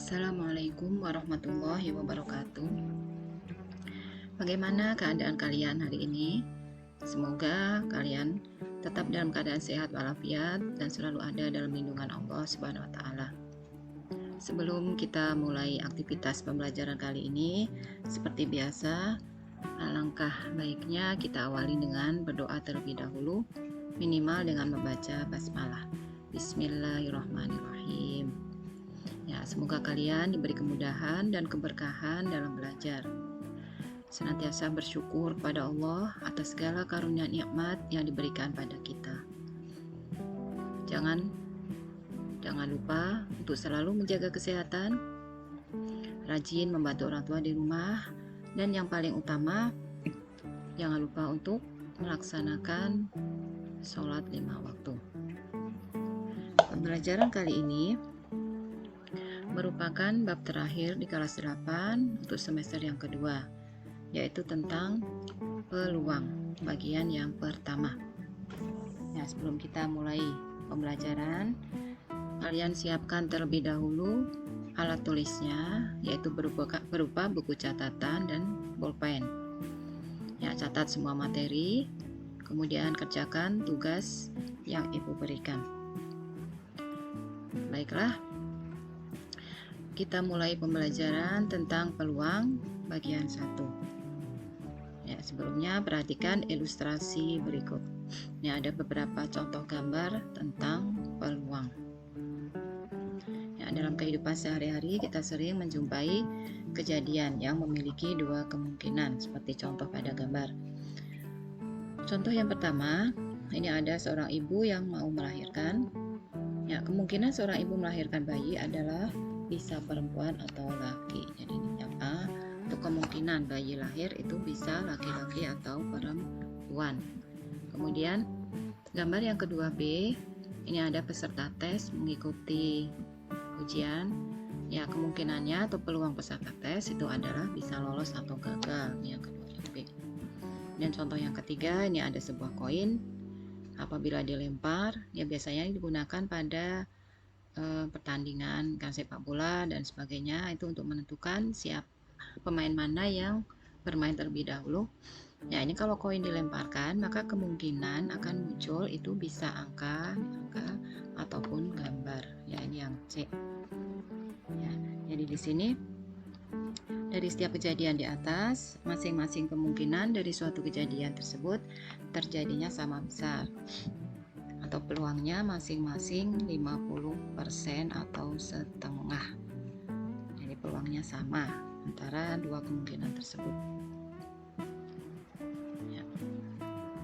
Assalamualaikum warahmatullahi wabarakatuh. Bagaimana keadaan kalian hari ini? Semoga kalian tetap dalam keadaan sehat walafiat dan selalu ada dalam lindungan Allah Subhanahu wa taala. Sebelum kita mulai aktivitas pembelajaran kali ini, seperti biasa, alangkah baiknya kita awali dengan berdoa terlebih dahulu, minimal dengan membaca basmalah. Bismillahirrahmanirrahim. Ya, semoga kalian diberi kemudahan dan keberkahan dalam belajar. Senantiasa bersyukur pada Allah atas segala karunia nikmat yang diberikan pada kita. Jangan lupa untuk selalu menjaga kesehatan, rajin membantu orang tua di rumah, dan yang paling utama, jangan lupa untuk melaksanakan sholat 5 waktu. Pembelajaran kali ini merupakan bab terakhir di kelas 8 untuk semester yang kedua, yaitu tentang peluang, bagian yang pertama. Nah, sebelum kita mulai pembelajaran, kalian siapkan terlebih dahulu alat tulisnya, yaitu berupa buku catatan dan bolpen. Ya, catat semua materi, kemudian kerjakan tugas yang ibu berikan. Baiklah, kita mulai pembelajaran tentang peluang bagian 1. Ya, sebelumnya perhatikan ilustrasi berikut. Ini ada beberapa contoh gambar tentang peluang. Ya, dalam kehidupan sehari-hari kita sering menjumpai kejadian yang memiliki dua kemungkinan seperti contoh pada gambar. Contoh yang pertama, ini ada seorang ibu yang mau melahirkan. Ya, kemungkinan seorang ibu melahirkan bayi adalah bisa perempuan atau laki. Jadi yang A, untuk kemungkinan bayi lahir itu bisa laki-laki atau perempuan. Kemudian gambar yang kedua B, ini ada peserta tes mengikuti ujian. Ya, kemungkinannya atau peluang peserta tes itu adalah bisa lolos atau gagal. Ini yang kedua B. Dan contoh yang ketiga, ini ada sebuah koin. Apabila dilempar, ya biasanya digunakan pada pertandingan kan sepak bola dan sebagainya, itu untuk menentukan pemain mana yang bermain terlebih dahulu. Ya, ini kalau koin dilemparkan maka kemungkinan akan muncul itu bisa angka ataupun gambar. Ya, ini yang C. Ya, jadi di sini dari setiap kejadian di atas, masing-masing kemungkinan dari suatu kejadian tersebut terjadinya sama besar, atau peluangnya masing-masing 50% atau setengah. Jadi peluangnya sama antara dua kemungkinan tersebut.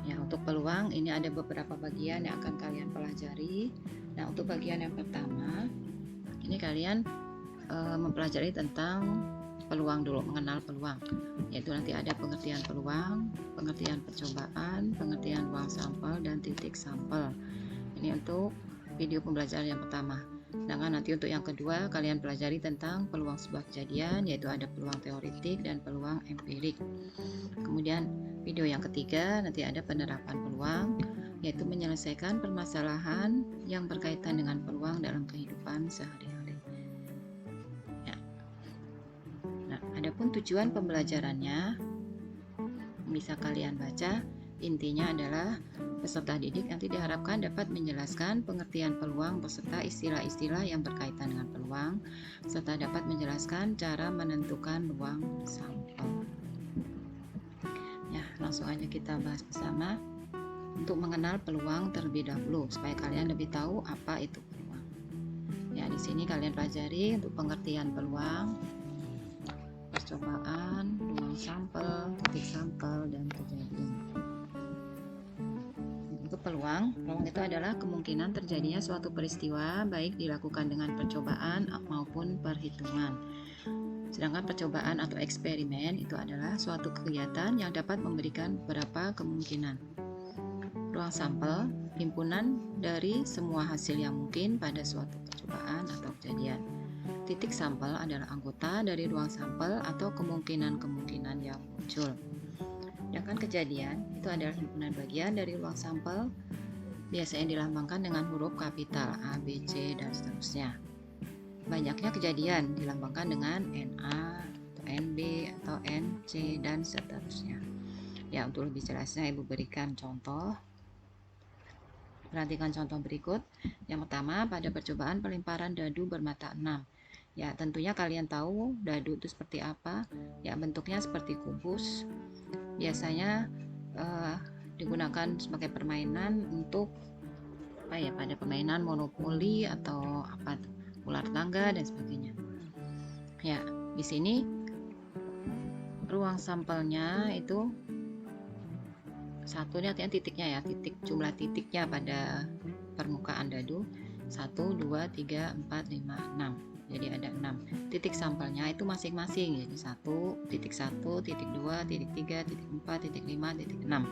Ya, untuk peluang ini ada beberapa bagian yang akan kalian pelajari. Nah, untuk bagian yang pertama, ini kalian mempelajari tentang peluang dulu, mengenal peluang. Yaitu nanti ada pengertian peluang, pengertian percobaan, pengertian ruang sampel, dan titik sampel. Ini untuk video pembelajaran yang pertama. Sedangkan nanti untuk yang kedua, kalian pelajari tentang peluang sebuah kejadian, yaitu ada peluang teoretik dan peluang empirik. Kemudian video yang ketiga, nanti ada penerapan peluang, yaitu menyelesaikan permasalahan yang berkaitan dengan peluang dalam kehidupan sehari-hari. Ya. Nah, adapun tujuan pembelajarannya bisa kalian baca. Intinya adalah peserta didik nanti diharapkan dapat menjelaskan pengertian peluang beserta istilah-istilah yang berkaitan dengan peluang, serta dapat menjelaskan cara menentukan ruang sampel. Ya, langsung aja kita bahas bersama untuk mengenal peluang terlebih dahulu supaya kalian lebih tahu apa itu peluang. Ya, di sini kalian pelajari untuk pengertian peluang, percobaan, ruang sampel, titik sampel, dan kejadian. Peluang itu adalah kemungkinan terjadinya suatu peristiwa baik dilakukan dengan percobaan maupun perhitungan. Sedangkan percobaan atau eksperimen itu adalah suatu kegiatan yang dapat memberikan beberapa kemungkinan. Ruang sampel, himpunan dari semua hasil yang mungkin pada suatu percobaan atau kejadian. Titik sampel adalah anggota dari ruang sampel atau kemungkinan-kemungkinan yang muncul. Sedangkan kejadian itu adalah himpunan bagian dari ruang sampel, biasanya dilambangkan dengan huruf kapital A, B, C, dan seterusnya. banyaknya kejadian dilambangkan dengan NA atau NB atau NC dan seterusnya. Ya, untuk lebih jelasnya Ibu berikan contoh. Perhatikan contoh berikut. Yang pertama, pada percobaan pelemparan dadu bermata 6. Ya, tentunya kalian tahu dadu itu seperti apa. Ya, bentuknya seperti kubus. Biasanya digunakan sebagai permainan untuk pada permainan monopoli atau ular tangga dan sebagainya. Ya, di sini ruang sampelnya itu satu, ini artinya titiknya ya, jumlah titiknya pada permukaan dadu 1, 2, 3, 4, 5, 6. Jadi ada 6 titik sampelnya itu masing-masing. Jadi 1, titik 1, titik 2, titik 3, titik 4, titik 5, titik 6.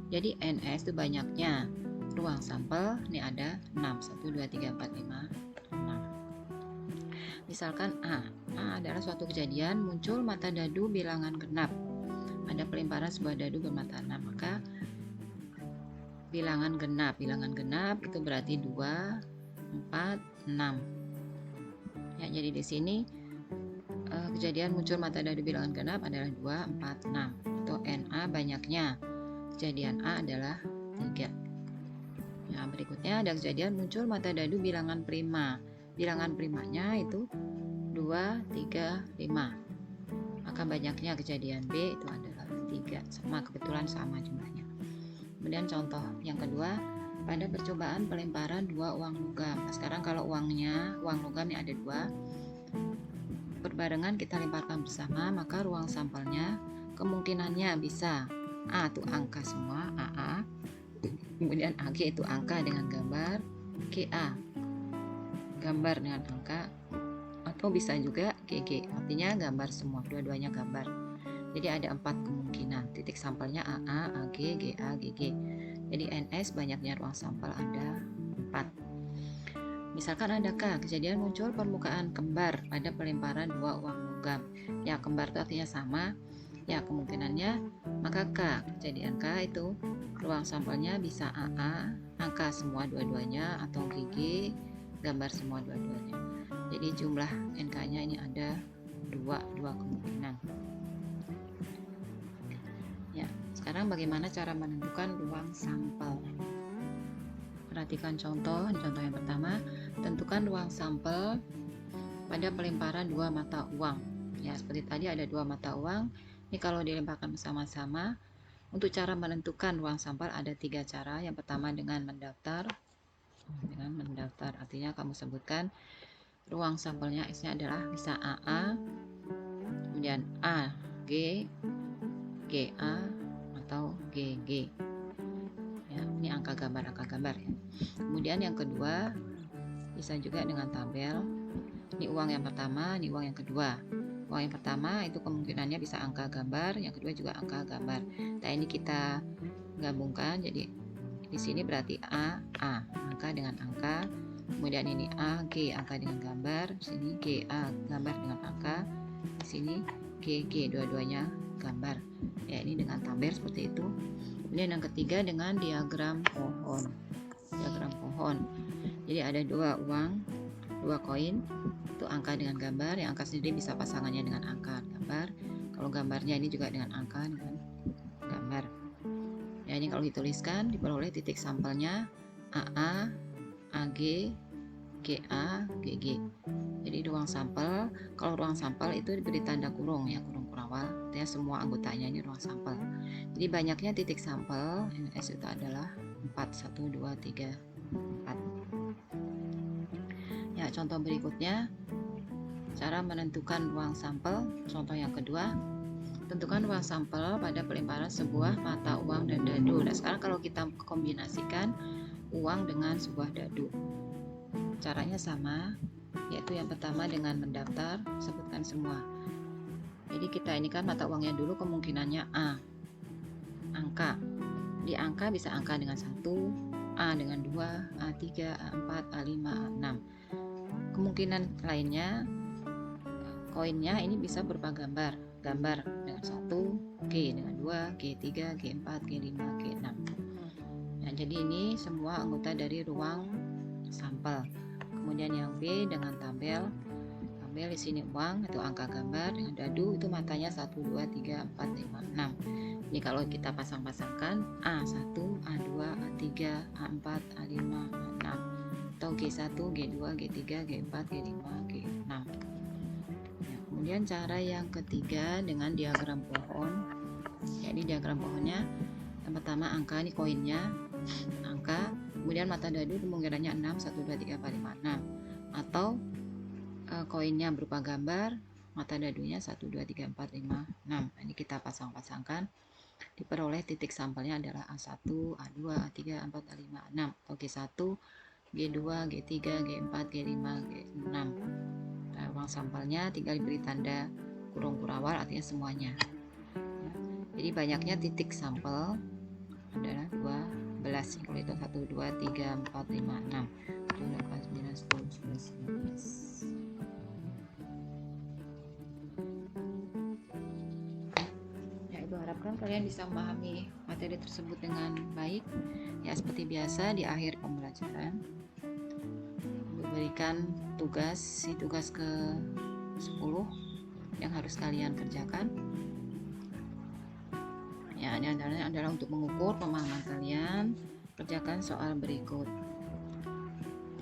Jadi NS itu banyaknya ruang sampel ini ada 6. 1, 2, 3, 4, 5, 6. Misalkan A adalah suatu kejadian muncul mata dadu bilangan genap pada pelemparan sebuah dadu bermata 6. Maka bilangan genap itu berarti 2, 4, 6. Ya, jadi di sini kejadian muncul mata dadu bilangan genap adalah 2, 4, 6. Atau NA banyaknya. Kejadian A adalah 3. Nah, berikutnya ada kejadian muncul mata dadu bilangan prima. Bilangan primanya itu 2, 3, 5. Maka banyaknya kejadian B itu adalah 3. Kebetulan sama jumlahnya. Kemudian contoh yang kedua, pada percobaan pelemparan 2 uang logam. Nah, sekarang kalau uang logam ini ada 2. Berbarengan kita lemparkan bersama, maka ruang sampelnya kemungkinannya bisa A itu angka semua, AA. Kemudian AG itu angka dengan gambar, GA gambar dengan angka, atau bisa juga GG artinya gambar semua, dua-duanya gambar. Jadi ada 4 kemungkinan. Titik sampelnya AA, AG, GA, GG. Jadi NS banyaknya ruang sampel ada 4. Misalkan adakah kejadian muncul permukaan kembar pada pelemparan 2 uang logam. Ya, kembar itu artinya sama. Ya, kemungkinannya maka K. Kejadian K itu ruang sampelnya bisa AA, angka semua dua-duanya, atau GG, gambar semua dua-duanya. Jadi jumlah NK-nya ini ada 2 kemungkinan. Ya, sekarang bagaimana cara menentukan ruang sampel? Perhatikan contoh yang pertama, tentukan ruang sampel pada pelemparan 2 mata uang. Ya, seperti tadi ada 2 mata uang. Ini kalau dilemparkan bersama-sama, untuk cara menentukan ruang sampel ada 3 cara. Yang pertama dengan mendaftar. Artinya kamu sebutkan ruang sampelnya S-nya adalah bisa AA, kemudian AG, GA, atau GG. Ya, ini angka gambar ya. Kemudian yang kedua bisa juga dengan tabel. Ini uang yang pertama, ini uang yang kedua. Uang yang pertama itu kemungkinannya bisa angka gambar, yang kedua juga angka gambar. Nah, ini kita gabungkan, jadi di sini berarti A angka dengan angka, kemudian ini AG angka dengan gambar, di sini GA gambar dengan angka, di sini GG dua-duanya gambar. Ya, ini dengan tabel seperti itu. Kemudian yang ketiga dengan diagram pohon. Jadi ada 2 uang, 2 koin, itu angka dengan gambar, yang angka sendiri bisa pasangannya dengan angka gambar. Kalau gambarnya ini juga dengan angka dengan gambar. Ya, ini kalau dituliskan diperoleh titik sampelnya AA, AG, GA, GG. Jadi ruang sampel, kalau ruang sampel itu diberi tanda kurung ya, kurung kurawal, artinya semua anggotanya ini ruang sampel. Jadi banyaknya titik sampel NS itu adalah 4, 1, 2, 3, 4. Ya, contoh berikutnya cara menentukan ruang sampel. Contoh yang kedua, tentukan ruang sampel pada pelemparan sebuah mata uang dan dadu. Nah, sekarang kalau kita kombinasikan uang dengan sebuah dadu, caranya sama, yaitu yang pertama dengan mendaftar, sebutkan semua. Jadi kita ini kan mata uangnya dulu, kemungkinannya A, angka. Di angka bisa angka dengan 1, A dengan 2, A3, A4, A5, A6. Kemungkinan lainnya koinnya ini bisa berupa gambar dengan 1, G dengan 2, G3, G4, G5, G6. Nah, jadi ini semua anggota dari ruang sampel. Kemudian yang B dengan tabel di sini uang atau angka gambar, dengan dadu itu matanya 1, 2, 3, 4, 5, 6. Ini kalau kita pasang-pasangkan A1, A2, A3, A4, A5, A6 atau G1, G2, G3, G4, G5, G6. Ya, kemudian cara yang ketiga dengan diagram pohon. Jadi diagram pohonnya yang pertama angka, ini koinnya angka, kemudian mata dadu kemungkinannya 6, 1, 2, 3, 4, 5, 6, atau koinnya berupa gambar, mata dadunya 1, 2, 3, 4, 5, 6. Ini kita pasang-pasangkan, diperoleh titik sampelnya adalah A1, A2, A3, A4, A5, A6 atau G1, G2, G3, G4, G5, G6. Nah, ruang sampelnya tinggal diberi tanda kurung kurawal, artinya semuanya. Jadi banyaknya titik sampel adalah 12. Kalau itu 1, 2, 3, 4, 5, 6, 7, 8, 9, 10, 11, 12. Harapkan kalian bisa memahami materi tersebut dengan baik. Ya, seperti biasa di akhir pembelajaran memberikan tugas ke 10 yang harus kalian kerjakan. Ya, ini adalah untuk mengukur pemahaman kalian. Kerjakan soal berikut.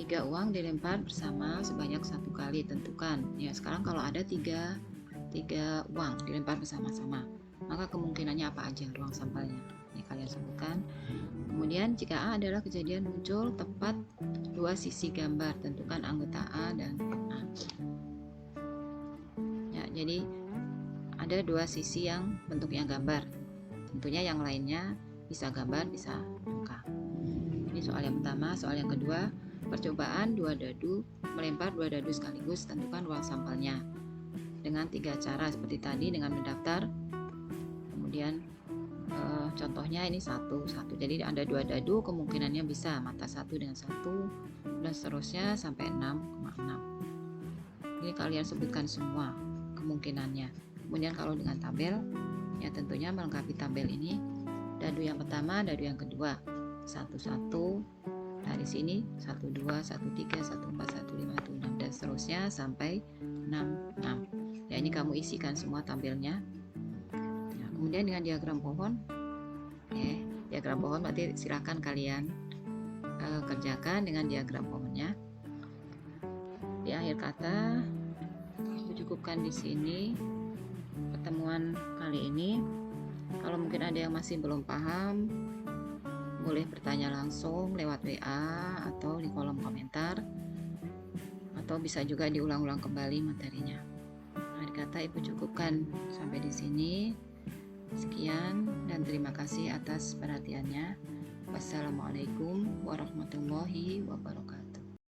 3 uang dilempar bersama sebanyak 1 kali, tentukan. Ya, sekarang kalau ada 3 uang dilempar bersama-sama, maka kemungkinannya apa aja ruang sampelnya? Ini kalian sebutkan. Kemudian jika A adalah kejadian muncul tepat 2 sisi gambar, tentukan anggota A dan A. Ya, jadi ada 2 sisi yang bentuknya gambar. Tentunya yang lainnya bisa gambar, bisa angka. Ini soal yang pertama. Soal yang kedua, percobaan 2 dadu melempar 2 dadu sekaligus, tentukan ruang sampelnya dengan 3 cara seperti tadi, dengan mendaftar. Kemudian contohnya ini 1, jadi ada 2 dadu, kemungkinannya bisa mata 1 dengan 1 dan seterusnya sampai 6,6. Ini kalian sebutkan semua kemungkinannya. Kemudian kalau dengan tabel, ya tentunya melengkapi tabel ini, dadu yang pertama, dadu yang kedua, 1, 1, dari sini 1, 2, 1, 3, 1, 4, 1, 5, 1, 6 dan seterusnya sampai 6, 6. Ya, ini kamu isikan semua tabelnya. Nah, kemudian dengan diagram pohon, diagram pohon berarti silakan kalian kerjakan dengan diagram pohonnya. Di akhir kata, aku cukupkan di sini pertemuan kali ini. Kalau mungkin ada yang masih belum paham, boleh bertanya langsung lewat WA atau di kolom komentar, atau bisa juga diulang-ulang kembali materinya. Akhir kata Ibu cukupkan sampai di sini. Sekian dan terima kasih atas perhatiannya. Wassalamualaikum warahmatullahi wabarakatuh.